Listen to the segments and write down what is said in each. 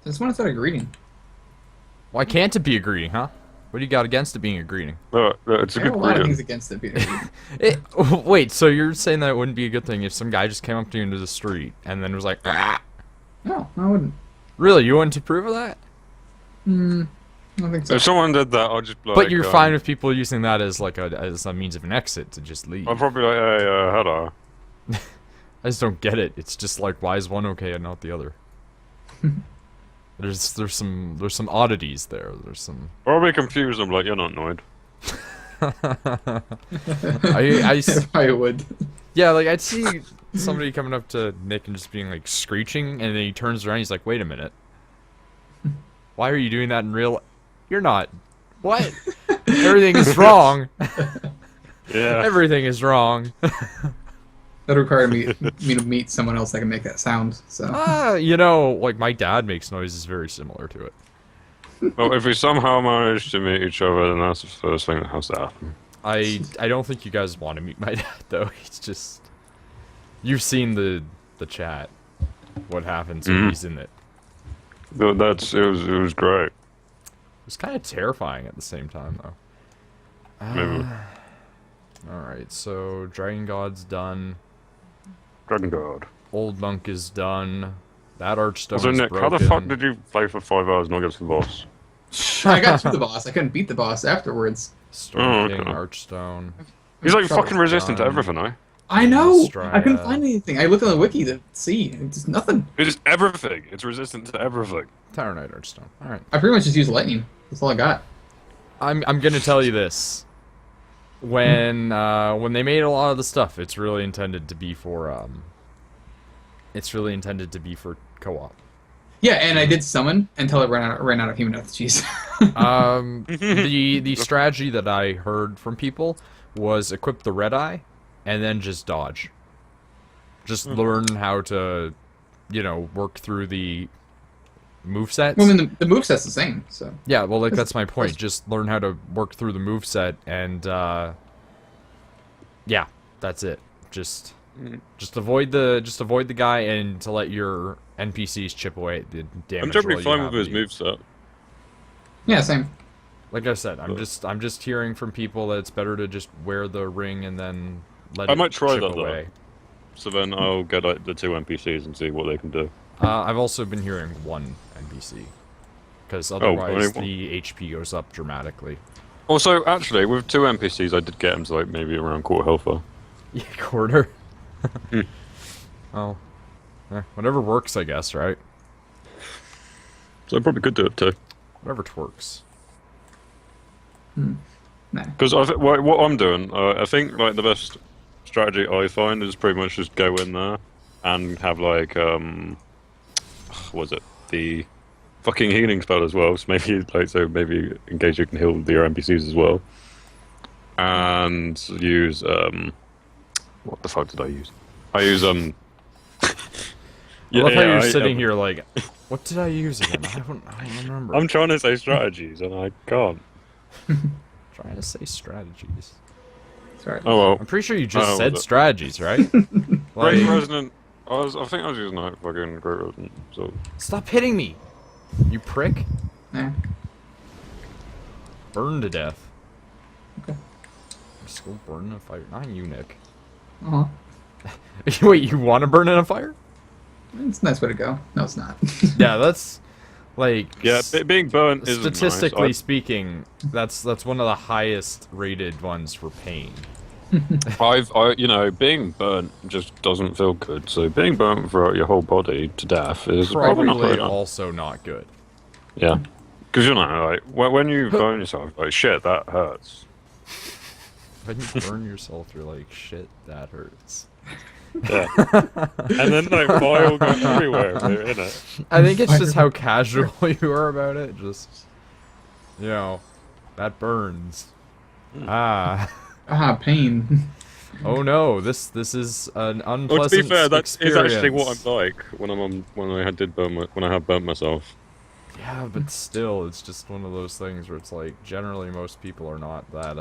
Just want to start a greeting. Why can't it be a greeting, huh? What do you got against it being a greeting? No, it's a I have good a lot of greeting. things against it being a greeting. Wait, so you're saying that it wouldn't be a good thing if some guy just came up to you into the street and then was like, ah. No, I wouldn't. Really, you wouldn't approve of that? I don't think so. If someone did that, I'd just be like... But you're fine with people using that as like as a means of an exit to just leave. I'm probably like, hey, hello. I just don't get it. It's just like, why is one okay and not the other? There's some oddities there. There's some. Probably confused them, like, you're not Noid. I would. Yeah, like I'd see somebody coming up to Nick and just being like screeching, and then he turns around, he's like, "Wait a minute, why are you doing that in real? You're not. What? Everything is wrong. Yeah. Everything is wrong." That required me to meet someone else that can make that sound. So You know, like my dad makes noises very similar to it. Well, if we somehow manage to meet each other, then that's the first thing that has to happen. I don't think you guys want to meet my dad though. He's just. You've seen the chat. What happens when he's in it? It was great. It's kind of terrifying at the same time, though. Maybe. Alright, so Dragon God's done. Dragon God. Old Monk is done. That Archstone So is Nick, broken. how the fuck did you play for 5 hours and not get to the boss? I got to the boss. I couldn't beat the boss afterwards. Storm Oh, King, okay. Archstone. He's like Trouble. fucking resistant to everything, eh? I know. Straya. I couldn't find anything. I looked on the wiki to see. It's nothing. It's everything. It's resistant to everything. Tower Knight Archstone. Alright. I pretty much just used lightning. That's all I got. I'm gonna tell you this. When they made a lot of the stuff, it's really intended to be for co-op. Yeah, and I did summon until it ran out of human death cheese. The strategy that I heard from people was equip the red eye and then just dodge. Just learn how to, work through the movesets. Well, I mean, the moveset's the same, so. Yeah, well, like that's my point. Just learn how to work through the moveset, and yeah, that's it. Just avoid the guy, and to let your NPCs chip away at the damage. I'm generally roll you fine have with his with you. moveset. Yeah, same. Like I said, I'm just hearing from people that it's better to just wear the ring and then let I it might try chip that, though. away. So then I'll get like the 2 NPCs and see what they can do. I've also been hearing one NPC, because otherwise only one. the HP goes up dramatically. Also, actually, with 2 NPCs, I did get him to like maybe around quarter health. Though. Yeah, quarter. Well, whatever works, I guess, right? So I probably could do it too. Whatever twerks. Nah. Because what I'm doing, I think like the best strategy I find is pretty much just go in there and have like what was it, the fucking healing spell as well. So maybe in case you can heal your NPCs as well, and use what the fuck did I use? I use I love how you're sitting here like, what did I use again? I don't remember. I'm trying to say strategies and I can't. trying to say strategies. Sorry. Oh well. I'm pretty sure you just Oh, said was it? strategies, right? Great Like, Resonant. I think I was using like fucking Great Resonant. So stop hitting me, you prick! Nah. Burn to death. Okay. Just go burn in a fire. Not you, Nick. Uh-huh. Wait, you want to burn in a fire? It's a nice way to go. No, it's not. Yeah, that's like yeah, being burnt is statistically nice. speaking, that's one of the highest rated ones for pain. Being burnt just doesn't feel good. So being burnt throughout your whole body to death is probably not Probably very nice. also not good. Yeah, because like when you burn yourself, like shit, that hurts. When you burn yourself, you're like, shit, that hurts. Yeah, and then like bile goes everywhere if you're in it. I think it's just how casual you are about it. Just, that burns. Ah. Ah, pain. Oh no, this is an unpleasant Well, to be fair, that is actually what experience. I'm like when I have burnt myself. Yeah, but still, it's just one of those things where it's like, generally most people are not that,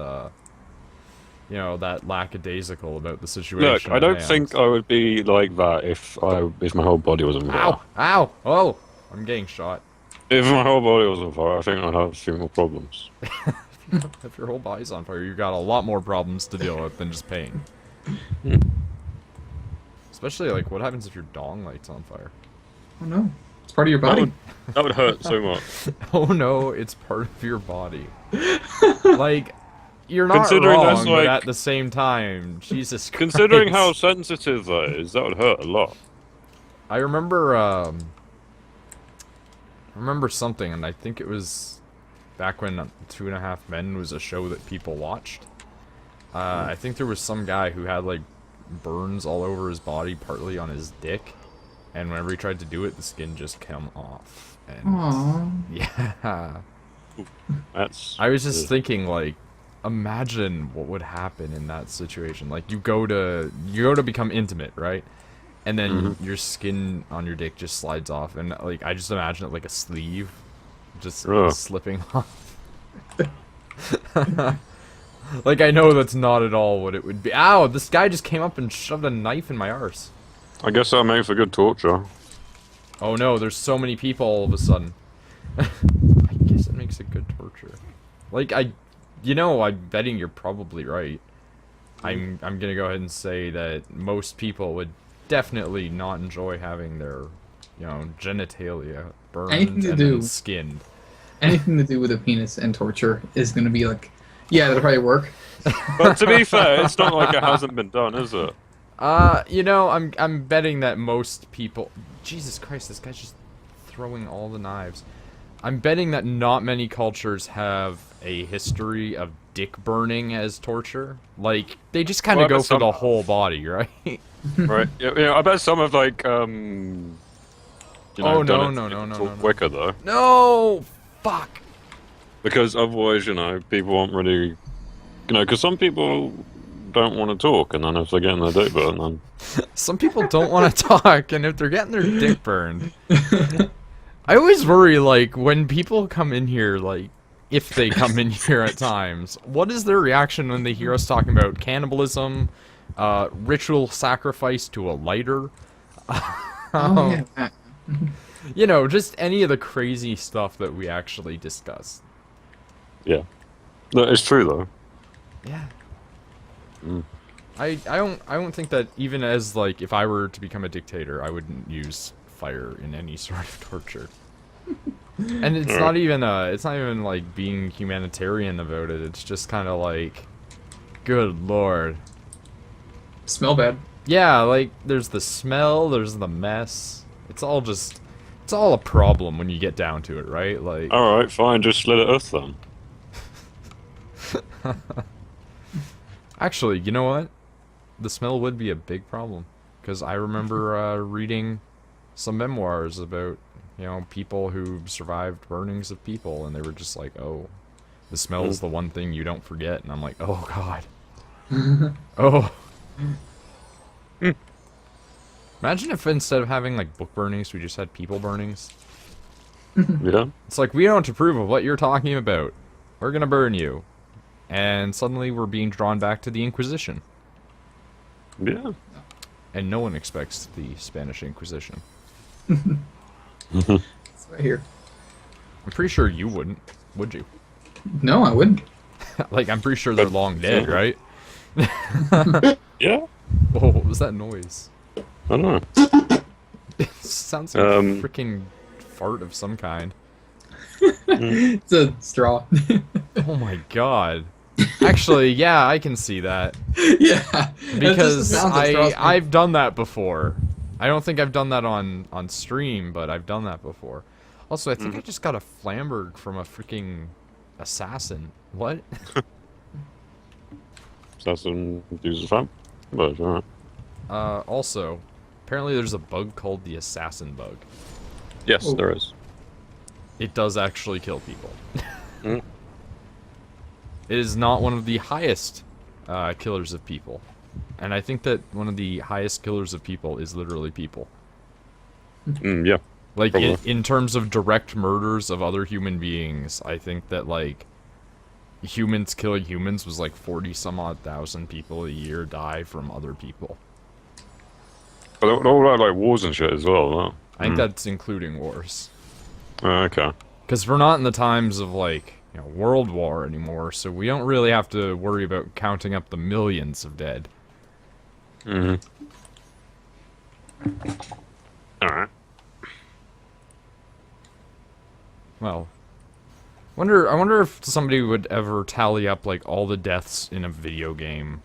that lackadaisical about the situation. Look, I at don't hand. think I would be like that if my whole body was on fire. Ow! Ow! Oh! I'm getting shot. If my whole body was on fire, I think I'd have a few more problems. If your whole body's on fire, you got a lot more problems to deal with than just pain. Especially, like, what happens if your dong light's on fire? Oh no, it's part of your body. That would hurt so much. Oh no, it's part of your body. Like, you're not Considering wrong, that's, but like- at the same time, Jesus Christ. Considering how sensitive that is, that would hurt a lot. I remember, something, and I think it was back when 2.5 Men was a show that people watched. I think there was some guy who had, like, burns all over his body, partly on his dick, and whenever he tried to do it, the skin just came off. And Aww. yeah. That's. I was just thinking, like, imagine what would happen in that situation. Like, you go to become intimate, right? And then your skin on your dick just slides off, and like I just imagine it like a sleeve, just slipping off. Like, I know that's not at all what it would be. Ow! This guy just came up and shoved a knife in my arse. I guess that makes for good torture. Oh no, there's so many people all of a sudden. I guess it makes it good torture. Like, I'm betting you're probably right. I'm gonna go ahead and say that most people would definitely not enjoy having their, genitalia burned Anything to and do. then skinned. Anything to do with a penis and torture is gonna be like, yeah, that'll probably work. But to be fair, it's not like it hasn't been done, is it? I'm betting that most people. Jesus Christ, this guy's just throwing all the knives. I'm betting that not many cultures have a history of dick burning as torture. Like, they just kind of go for the whole body, right? Right. Yeah, I bet some have like Oh, done no. quicker though. No! Fuck! Because otherwise, people aren't really, because some people don't want to talk, and then if they're getting their dick burned, then Some people don't want to talk, and if they're getting their dick burned... I always worry, like, when people come in here, like, if they come in here at times, what is their reaction when they hear us talking about cannibalism, ritual sacrifice to a lighter? Oh, yeah. Just any of the crazy stuff that we actually discuss. yeah, no, it's true though. Yeah. I don't think that even as, like, if I were to become a dictator, I wouldn't use fire in any sort of torture. And it's not even like being humanitarian about it. It's just kind of like, good lord. Smell bad. Yeah, like, there's the smell, there's the mess. It's all a problem when you get down to it, right? Like, All right, fine, just slit it us then. actually, you know what? The smell would be a big problem, because I remember reading some memoirs about, people who survived burnings of people, and they were just like, oh, the smell is the one thing you don't forget, and I'm like, oh god. Oh. Imagine if instead of having, like, book burnings, we just had people burnings. Yeah. It's like, we don't approve of what you're talking about. We're gonna burn you. And suddenly we're being drawn back to the Inquisition. Yeah. And no one expects the Spanish Inquisition. It's right here. I'm pretty sure you wouldn't, would you? No, I wouldn't. Like, I'm pretty sure they're long dead, right? Yeah. Whoa, what was that noise? I don't know. It sounds like a freaking fart of some kind. It's a straw. Oh my god. Actually, yeah, I can see that. Yeah. Because I've done that before. I don't think I've done that on stream, but I've done that before. Also, I think I just got a Flamberg from a freaking assassin. What? Assassin uses fam. But alright. Also, apparently there's a bug called the assassin bug. Yes, Oh. there is. It does actually kill people. Mm. It is not one of the highest killers of people. And I think that one of the highest killers of people is literally people. Yeah. Like, Probably. in terms of direct murders of other human beings, I think that, like, humans killing humans was like 40-some-odd thousand people a year die from other people. But all that, like, wars and shit as well, no? I think that's including wars. Okay. Because we're not in the times of, like, you know, World War anymore, so we don't really have to worry about counting up the millions of dead. Mm-hmm. Alright. Well, I wonder if somebody would ever tally up, like, all the deaths in a video game.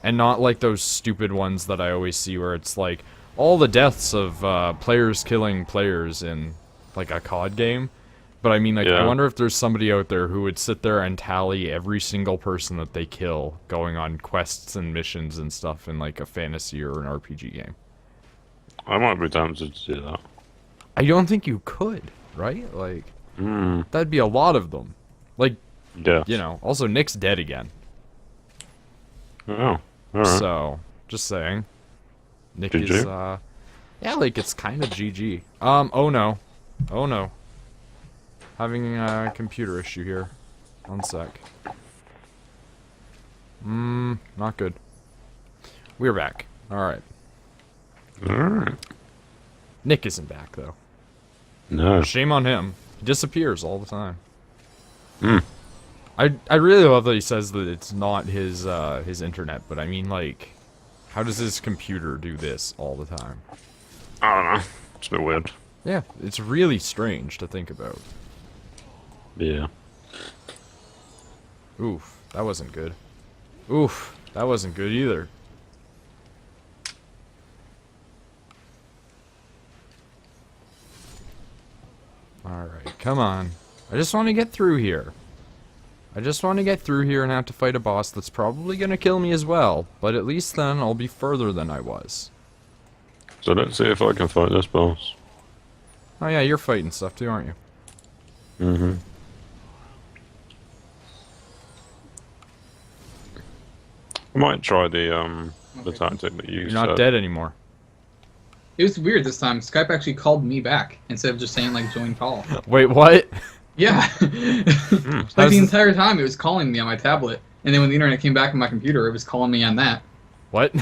And not like those stupid ones that I always see where it's like, all the deaths of players killing players in, like, a COD game. But I mean, like, I Yeah. wonder if there's somebody out there who would sit there and tally every single person that they kill going on quests and missions and stuff in, like, a fantasy or an RPG game. I might be tempted to do that. I don't think you could, right? Like, Hmm. that'd be a lot of them. Like, Yeah. you know, also Nick's dead again. Oh. Alright. So, just saying. Nick GG? is, yeah, like, it's kind of GG. Oh no. Oh no. Having a computer issue here. One sec. Not good. We're back. Alright. Alright. Nick isn't back, though. No. Shame on him. He disappears all the time. Hmm. I really love that he says that it's not his internet, but I mean, like, how does his computer do this all the time? I don't know. It's a bit weird. Yeah, it's really strange to think about. Yeah. Oof, that wasn't good. Oof, that wasn't good either. Alright, come on. I just want to get through here. I just want to get through here and have to fight a boss that's probably gonna kill me as well, but at least then I'll be further than I was. So let's see if I can fight this boss. Oh yeah, you're fighting stuff too, aren't you? Mm-hmm. I might try the tactic that you You're said. not dead anymore. It was weird this time. Skype actually called me back instead of just saying like join call. Wait, what? Yeah. How's Like the this- entire time it was calling me on my tablet, and then when the internet came back on my computer, it was calling me on that. What?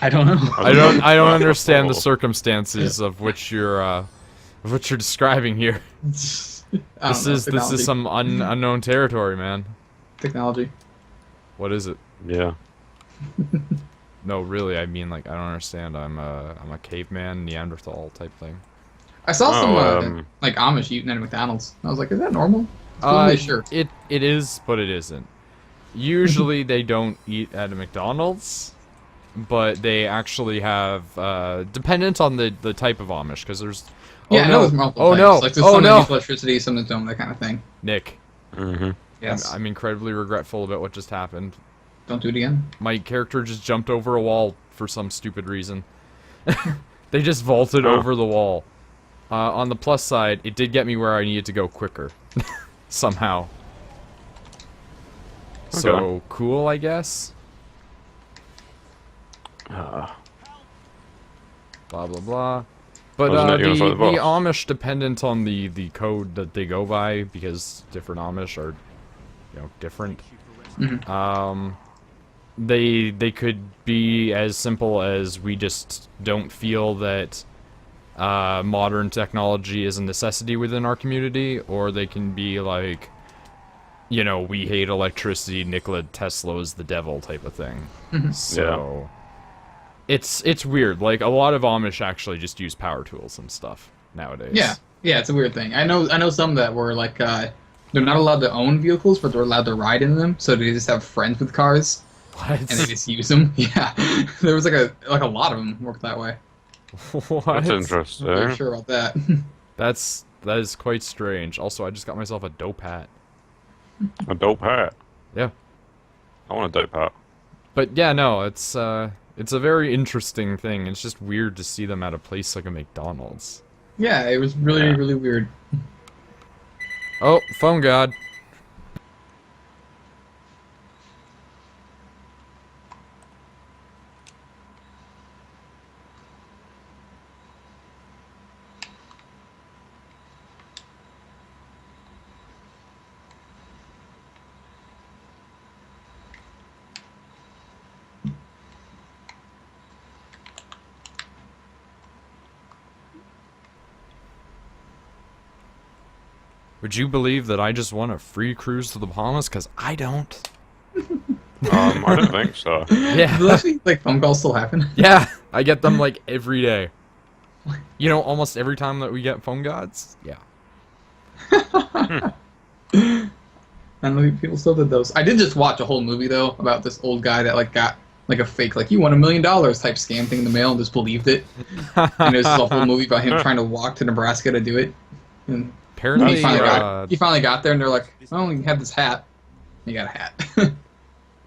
I don't know. I don't understand the circumstances of which you're describing here. This is some unknown territory, man. Technology. What is it? Yeah. No, really, I mean, like, I don't understand. I'm a caveman, Neanderthal type thing. I saw some Oh, like Amish eating at a McDonald's. I was like, is that normal? Totally sure. It is, but it isn't. Usually they don't eat at a McDonald's, but they actually have dependent on the type of Amish, because there's Yeah, I know there's multiple oh types. no, Like there's oh some that no, use electricity, some that don't, that kind of thing. Nick. Mm-hmm. Yes. I'm incredibly regretful about what just happened. Don't do it again. My character just jumped over a wall for some stupid reason. They just vaulted over the wall. On the plus side, it did get me where I needed to go quicker. Somehow. So, cool, I guess? Blah, blah, blah. But Wasn't it you the gonna fight the boss? Amish dependent on the code that they go by, because different Amish are, you know, different. They could be as simple as we just don't feel that modern technology is a necessity within our community, or they can be like, you know, we hate electricity, Nikola Tesla is the devil type of thing. So it's weird. Like, a lot of Amish actually just use power tools and stuff nowadays. Yeah, yeah, it's a weird thing. I know some that were like they're not allowed to own vehicles, but they're allowed to ride in them. So they just have friends with cars, What? and they just use them. Yeah, there was like a lot of them work that way. What? That's I'm interesting. not really sure about that. That is quite strange. Also, I just got myself a dope hat. A dope hat. Yeah. I want a dope hat. But yeah, no, it's a very interesting thing. It's just weird to see them at a place like a McDonald's. Yeah, it was really Yeah. really weird. Oh, phone god. Would you believe that I just won a free cruise to the Bahamas? Because I don't. I don't think so. Yeah. Do actually, like, phone calls still happen? Yeah, I get them like every day. You know, almost every time that we get phone gods. Yeah. I don't know if people still did those. I did just watch a whole movie though about this old guy that like got like a fake like you won $1 million type scam thing in the mail and just believed it. And there's a whole movie about him trying to walk to Nebraska to do it. And Apparently, he finally got there, and they're like, "Oh, you have this hat. You got a hat."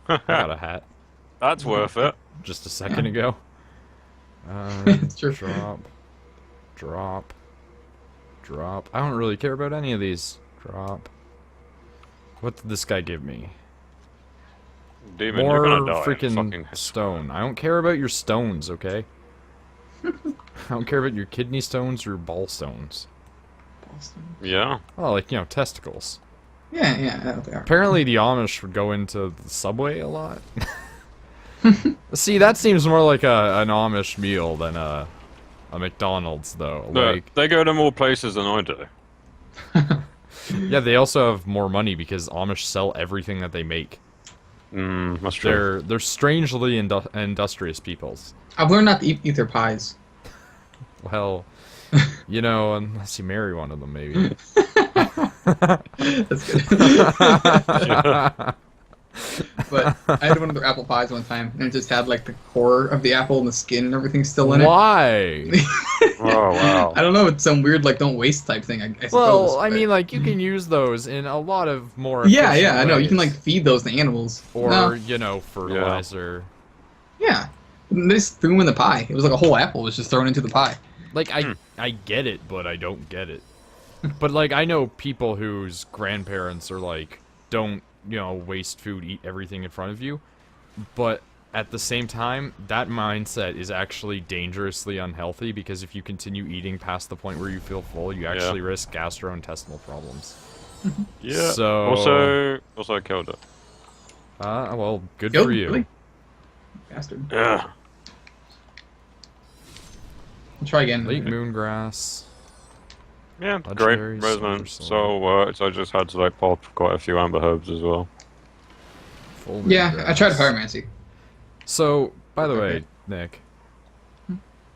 I got a hat That's worth it. just a second ago. It's true. Drop. I don't really care about any of these. Drop. What did this guy give me? Demon, More you're gonna die. freaking Fucking stone. I don't care about your stones, okay? I don't care about your kidney stones or your ball stones. Yeah. Oh, like, you know, testicles. Yeah, they are. Apparently the Amish would go into the subway a lot. See, that seems more like an Amish meal than a McDonald's, though. Look, Like, they go to more places than I do. yeah, they also have more money because Amish sell everything that they make. That's true. They're strangely industrious peoples. I've learned not to eat their pies. Well, you know, unless you marry one of them, maybe. That's good. But I had one of their apple pies one time, and it just had like the core of the apple and the skin and everything still in it. Why? Oh, wow. I don't know. It's some weird like don't waste type thing. I suppose. Well, I but- mean, like, you can use those in a lot of more Yeah, efficient I know. You can ways. like feed those to animals. Or, No. you know, fertilizer. Yeah. They just threw them in the pie. It was like a whole apple was just thrown into the pie. Like, I get it, but I don't get it. But, like, I know people whose grandparents are like, don't, you know, waste food, eat everything in front of you. But at the same time, that mindset is actually dangerously unhealthy because if you continue eating past the point where you feel full, you actually risk gastrointestinal problems. Yeah. So- Also I killed it. Well, good Yo, for you. really? Bastard. Yeah. I'll try again. Late moongrass. Yeah, great Legendary resonance. silver So worked. I just had to like pop quite a few amber herbs as well. Full Yeah, moongrass. I tried pyromancy. So, by the way, Okay. Nick,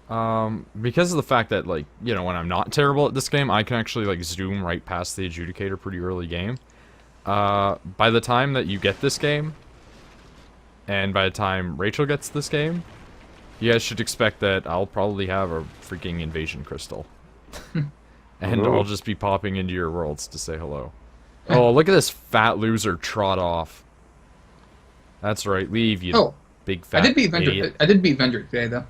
because of the fact that, like, you know, when I'm not terrible at this game, I can actually, like, zoom right past the adjudicator pretty early game. By the time that you get this game, and by the time Rachel gets this game, you guys should expect that I'll probably have a freaking invasion crystal. And Ooh. I'll just be popping into your worlds to say hello. Oh, look at this fat loser trot off. That's right, leave, you Oh, big fat I did beat Vendrick. idiot. I did beat Vendrick today though.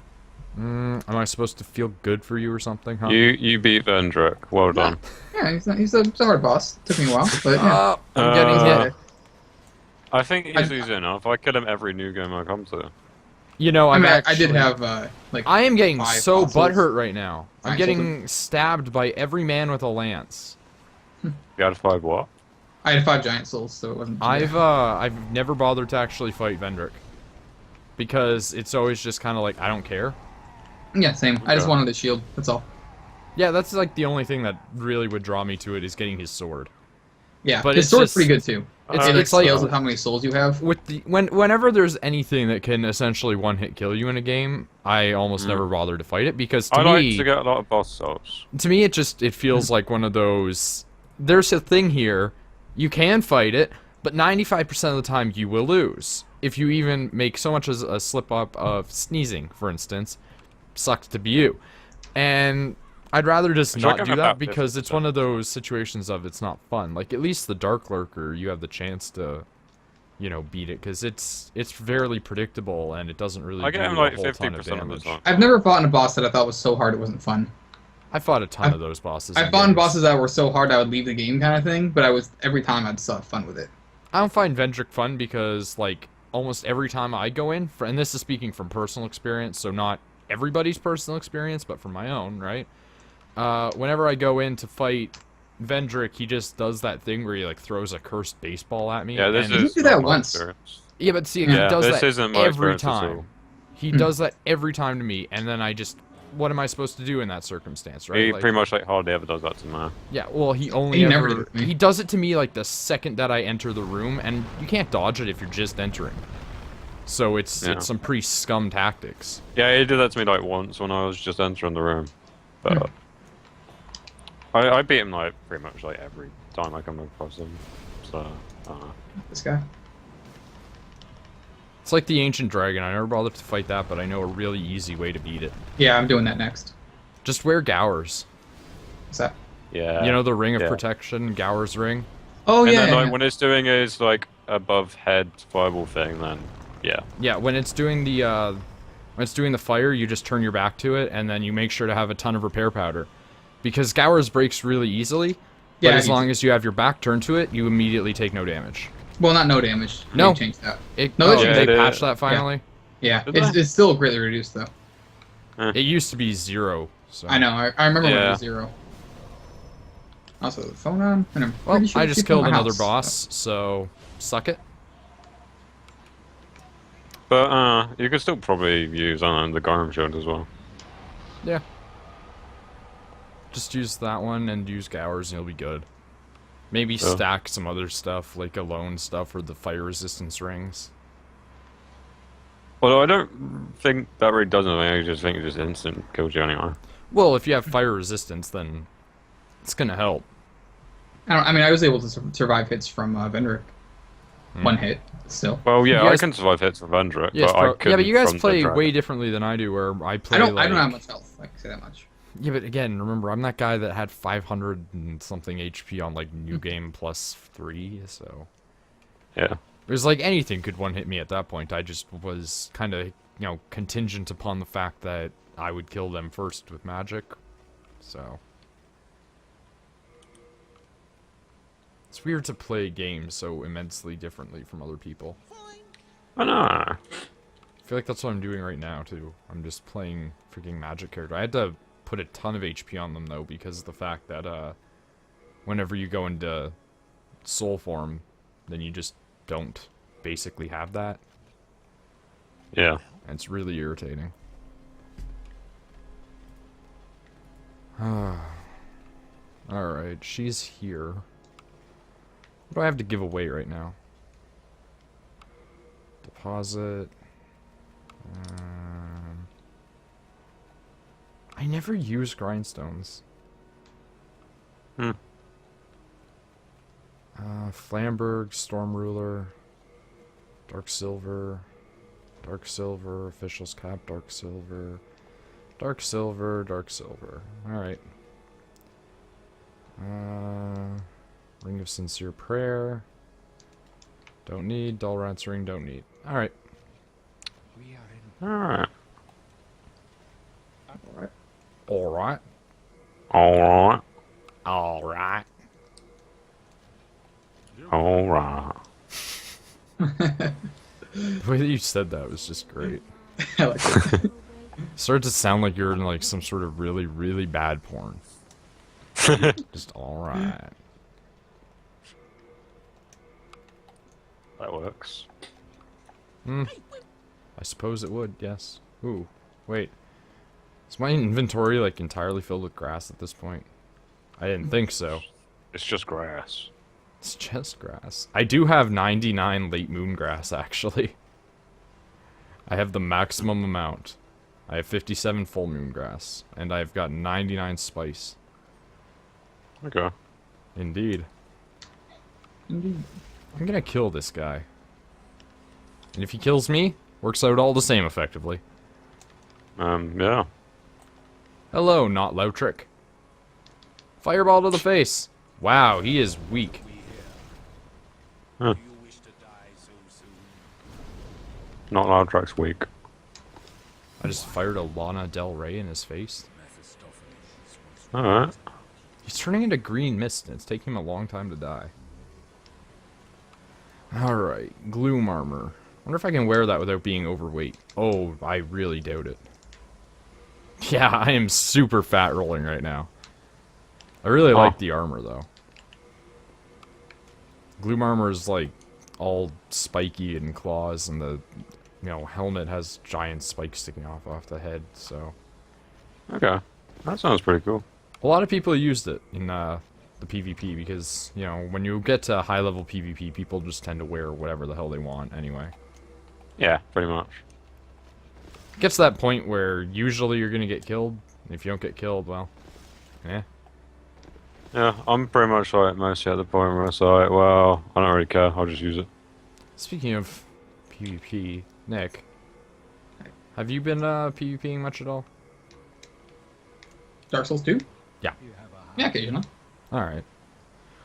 Am I supposed to feel good for you or something, huh? You beat Vendrick. Well done. Yeah, he's a hard boss. Took me a while, but yeah. I'm getting Uh, hit. I think he's easy enough. I kill him every new game I come to. You know, I mean, I've I did actually- have like. I am getting 5 so bosses. butthurt right now. I'm Fine, getting stabbed by every man with a lance. You had 5 what? I had 5 giant souls, so it wasn't. too bad. I've never bothered to actually fight Vendrick. Because it's always just kind of like, I don't care. Yeah, same. I just Okay. wanted the shield. That's all. Yeah, that's like the only thing that really would draw me to it is getting his sword. Yeah, But his it's sword's just- pretty good too. It's, It it's like scales with how many souls you have. with the whenever there's anything that can essentially one-hit kill you in a game, I almost never bother to fight it because to I like me, to get a lot of boss souls. it feels like one of those. There's a thing here, you can fight it, but 95% of the time you will lose. If you even make so much as a slip up of sneezing, for instance, sucks to be you. And I'd rather just Which I not can do that about because it's 50%. one of those situations of it's not fun. Like at least the Dark Lurker, you have the chance to, you know, beat it because it's fairly predictable and it doesn't really I do get him a like whole ton 50% of of the damage. time. I've never fought in a boss that I thought was so hard it wasn't fun. I fought a ton of those bosses. I in fought in games. bosses that were so hard I would leave the game kind of thing, but every time I'd still have fun with it. I don't find Vendrick fun because, like, almost every time I go in, and this is speaking from personal experience, so not everybody's personal experience, but from my own, right? Whenever I go in to fight Vendrick, he just does that thing where he, like, throws a cursed baseball at me. Yeah, this and- is. You did that not my once. experience. Yeah, but see, Yeah, he does this that isn't my every experience at time. all. He does that every time to me, and then I just what am I supposed to do in that circumstance, right? He Like, pretty much like hardly ever does that to me. yeah, well, he only He ever... never did it to me. He does it to me, like, the second that I enter the room, and you can't dodge it if you're just entering. So it's some pretty scum tactics. Yeah, he did that to me like once when I was just entering the room. But I beat him like pretty much like every time I come across him. So This guy. It's like the Ancient Dragon. I never bothered to fight that, but I know a really easy way to beat it. Yeah, I'm doing that next. Just wear Gowers. What's that? yeah. You know the Ring of Protection, Gowers Ring? Oh And yeah. then like yeah. when it's doing his like above head fireball thing, then yeah. Yeah, when it's doing the fire, you just turn your back to it, and then you make sure to have a ton of repair powder. Because Gowers breaks really easily, but as long as you have your back turned to it, you immediately take no damage. Well, not no damage. No. They changed that. No, they they did. patched that finally. Yeah, Did it's still greatly reduced though. It used to be 0. So. I know. I remember when it Yeah. was 0. Also, the phone on, and I'm Well, pretty sure I it's just keeping killed my another house, boss, so suck it. But you could still probably use the Garm Shield as well. Yeah. Just use that one and use Gowers and you'll be good. Maybe stack some other stuff, like alone stuff or the fire resistance rings. Although I don't think that really does anything, I just think it just instant kills you anyway. Well, if you have fire resistance, then it's gonna help. I mean, I was able to survive hits from Vendrick. One hit, still. Well, yeah, You guys- I can survive hits with Vendrick, Yes, but I couldn't but you guys from the play dragon. way differently than I do, where I play I don't like... have much health. I can say that much. Yeah, but again, remember, I'm that guy that had 500 and something HP on, like, New Game plus 3, so... Yeah. It was like anything could one-hit me at that point. I just was kind of, contingent upon the fact that I would kill them first with magic, so... It's weird to play games so immensely differently from other people. I know. I feel like that's what I'm doing right now, too. I'm just playing freaking magic character. I had to put a ton of HP on them, though, because of the fact that, whenever you go into soul form, then you just don't basically have that. Yeah. And it's really irritating. Alright, she's here. What do I have to give away right now? Deposit. I never use grindstones. Flamberg, Storm Ruler, Dark Silver, Official's Cap, Dark Silver, Dark Silver. Alright. Ring of Sincere Prayer. Don't need. Dullrat's Ring, don't need. Alright. Alright. Alright. Alright. Alright. Alright. The way that you said that was just great. I like it. Started to sound like you're in like some sort of really, really bad porn. Just alright. That works. I suppose it would, yes. Ooh, wait. Is my inventory like entirely filled with grass at this point? I didn't think so. It's just grass. It's just grass. I do have 99 late moon grass, actually. I have the maximum amount. I have 57 full moon grass, and I've got 99 spice. Okay. Indeed. Indeed. I'm gonna kill this guy. And if he kills me, works out all the same, effectively. Yeah. Hello, not Lautrick. Fireball to the face. Wow, he is weak. Huh. Not Loudtrack's weak. I just fired a Lana Del Rey in his face. Alright. He's turning into green mist, and it's taking him a long time to die. Alright, Gloom Armor. Wonder if I can wear that without being overweight. Oh, I really doubt it. Yeah, I am super fat rolling right now. I really like the armor, though. Gloom Armor is, like, all spiky and claws, and the, helmet has giant spikes sticking off the head, so... Okay, that sounds pretty cool. A lot of people used it in the PvP because, you know, when you get to high level PvP, people just tend to wear whatever the hell they want anyway. Yeah, pretty much. It gets to that point where usually you're gonna get killed. And if you don't get killed, well, eh. Yeah, I'm pretty much like mostly at the point where it's like, well, I don't really care. I'll just use it. Speaking of PvP, Nick, have you been PvPing much at all? Dark Souls 2? Yeah. Yeah, occasionally. Alright.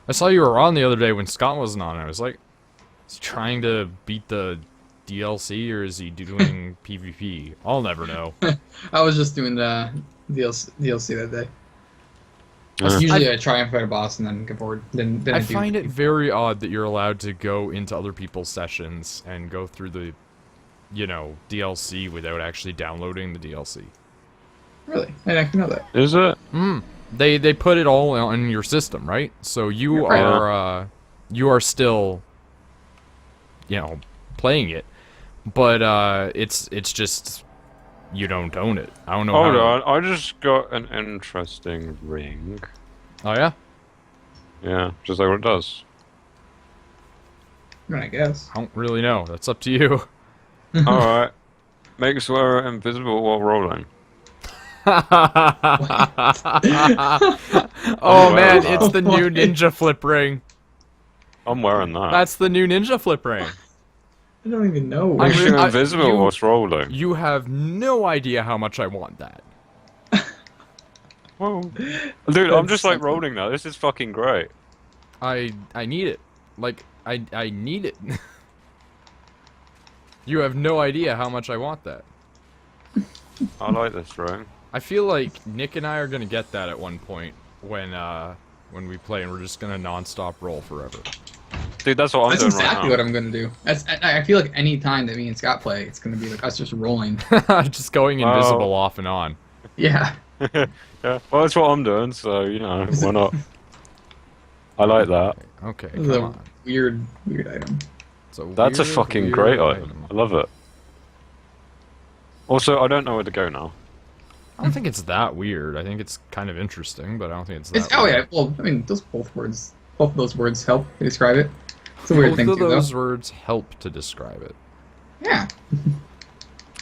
I saw you were on the other day when Scott wasn't on. I was like, is he trying to beat the DLC or is he doing PvP? I'll never know. I was just doing the DLC that day. Yeah. Usually I try and fight a boss and then get bored. Then I do. find it very odd that you're allowed to go into other people's sessions and go through the, you know, DLC without actually downloading the DLC. Really? I didn't know that. Is it? They put it all on your system, right? So you Right. you are still, you know, playing it, but it's just you don't own it. I don't know. Hold how... on, I just got an interesting ring. Oh yeah? Yeah, just like what it does. I guess. I don't really know. That's up to you. Alright. Makes wearer invisible while rolling. Oh man, it's the new ninja flip ring. I'm wearing that. That's the new ninja flip ring. I don't even know. I'm Makes re- you I- invisible you- whilst rolling. You have no idea how much I want that. Whoa. Dude, I'm just like something. rolling now. This is fucking great. I need it. Like I need it. You have no idea how much I want that. I like this ring. I feel like Nick and I are gonna get that at one point when we play, and we're just gonna non-stop roll forever. Dude, that's what I'm That's doing exactly right what now. I'm gonna do. I feel like any time that me and Scott play, it's gonna be like us just rolling. Just going invisible off and on. Yeah. Yeah, well, that's what I'm doing, so, you know, why not? I like that. Okay, This is come a on. weird item. It's a That's a weird, fucking weird great item. I love it. Also, I don't know where to go now. I don't think it's that weird. I think it's kind of interesting, but I don't think it's that It's oh yeah. weird. Well, I mean, both of those words help to describe it. It's a weird Both thing of too, those though. words help to describe it. Yeah.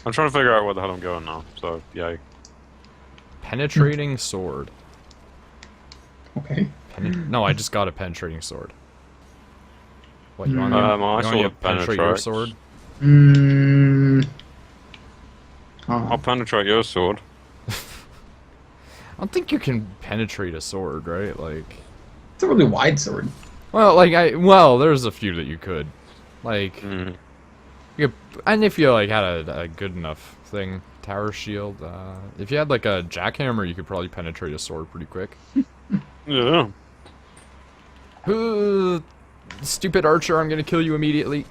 I'm trying to figure out where the hell I'm going now, so, yay. Penetrating sword. Okay. No, I just got a penetrating sword. What, you want, I you want saw me to the penetrate your penetrates. sword? I'll penetrate your sword. I don't think you can penetrate a sword, right? Like, It's a really wide sword. well, like well, there's a few that you could, like, Mm. you could, and if you like had a good enough thing, tower shield. If you had like a jackhammer, you could probably penetrate a sword pretty quick. Yeah. Stupid archer, I'm gonna kill you immediately.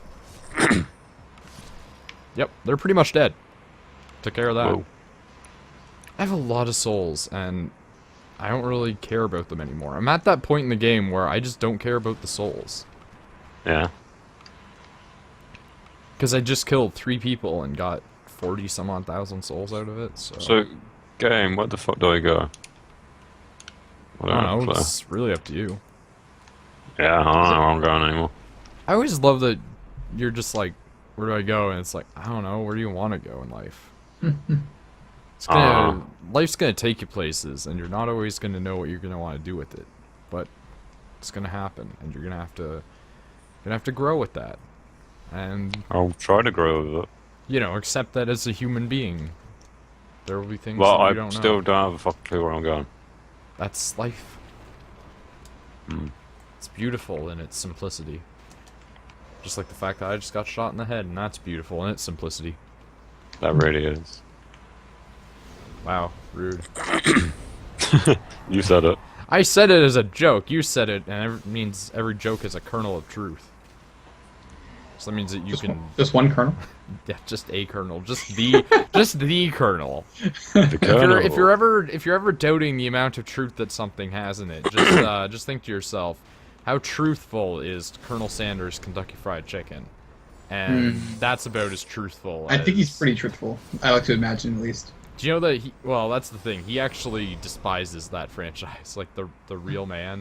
Yep, they're pretty much dead. Took care of that. Whoa. I have a lot of souls, and I don't really care about them anymore. I'm at that point in the game where I just don't care about the souls. Yeah. Because I just killed 3 people and got 40 some odd thousand souls out of it, so... So, game, where the fuck do I go? I don't know, it's really up to you. Yeah, I don't know where I'm going anymore. I always love that you're just like, where do I go? And it's like, I don't know, where do you want to go in life? It's gonna, life's gonna take you places, and you're not always gonna know what you're gonna want to do with it. But it's gonna happen, and you're gonna have to grow with that. And, I'll try to grow with it. you know, accept that as a human being. There will be things Well, that you I don't still know. don't have a fucking clue where I'm going. That's life. Mm. It's beautiful in its simplicity. Just like the fact that I just got shot in the head, and that's beautiful in its simplicity. That really is. Wow, rude. You said it. I said it as a joke. You said it, and it means every joke is a kernel of truth. So that means that you can, Just one kernel. yeah, just a kernel, just the, just the kernel. The kernel. If you're ever doubting the amount of truth that something has in it, just think to yourself, how truthful is Colonel Sanders' Kentucky Fried Chicken? And that's about as truthful. I think he's as- pretty truthful. I like to imagine, at least. Do you know that he? Well, that's the thing. He actually despises that franchise, like the real man.